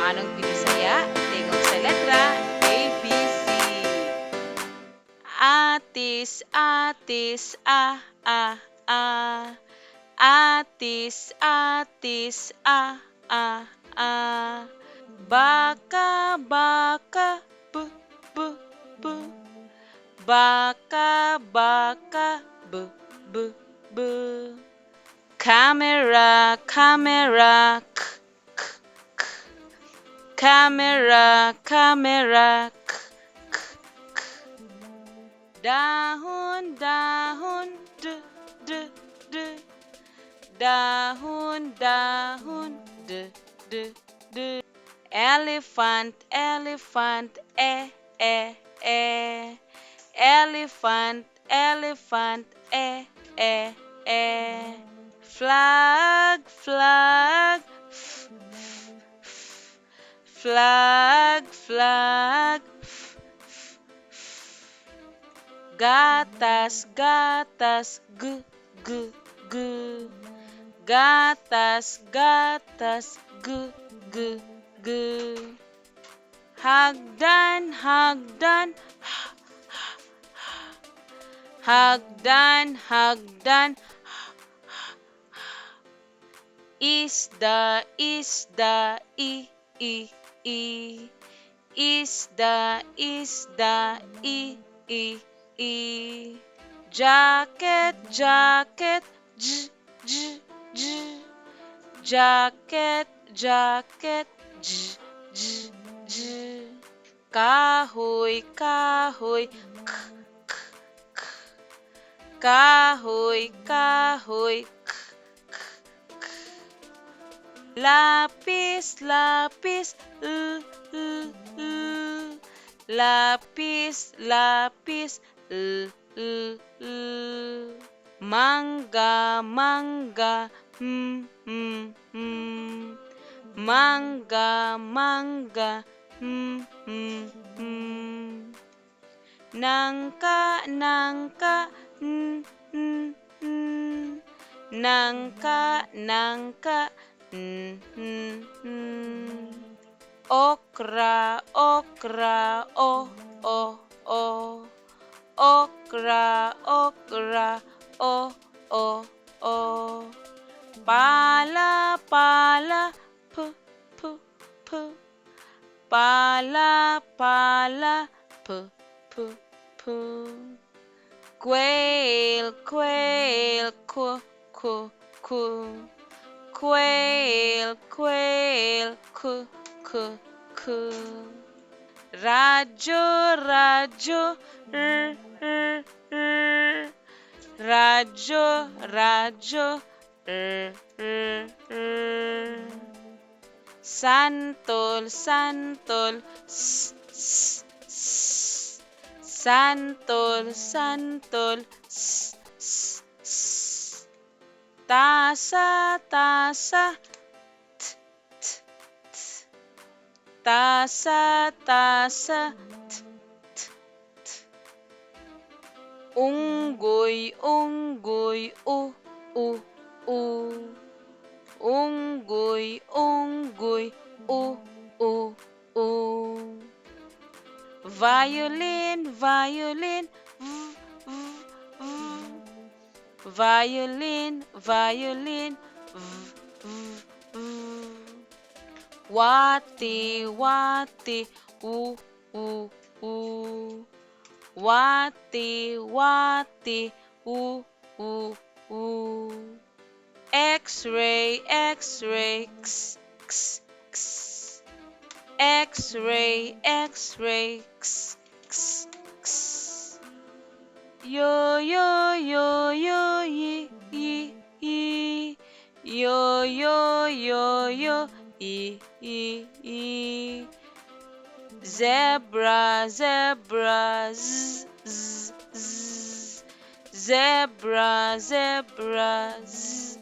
Sinugbuanong Binisaya, tingog sa letra ABC. Atis, atis, Atis, atis, Baka, baka, b, b. Baka, baka, b, b. Camera, camera, camera, camera, dahon, dahon, d, d. Dahon, dahon, d. Elephant, elephant, e. Elephant, elephant, e. Flag, flag, flag, flag, gatas, gatas, g. Gatas, gatas, g. Hagdan, hagdan, hagdan, hagdan, isda, isda, i. Isda, isda, i. Jacket, jacket, j. Jacket, jacket, j. Kahoy, kahoy, k. Kahoy, kahoy, k. Lapis, lapis, l. Lapis, lapis, l. Mangga, mangga, Mangga, mangga, Nangka, nangka, Nangka, nangka, Okra, okra, o. Okra, okra, o. Pala, pala, p. Pala, pala, p. Quail, quail, qu. Quail, quail, qu. Radyo, radyo, r. Radyo, radyo, r. Santol, santol, s. Santol, santol, s. Tasa, tasa, t. Tasa, tasa, t. Unggoy, unggoy, u. Unggoy, unggoy, u. Violin, violin, v. Violin, violin, v. Wati, wati, u. Wati, wati, u. X-ray, X-ray, x. X-ray, X-ray, x. Yo, yo, yo, yo, yi. Yo, yo, yo, yo, yi. Zebra, zebra, z. Zebra, zebra, z.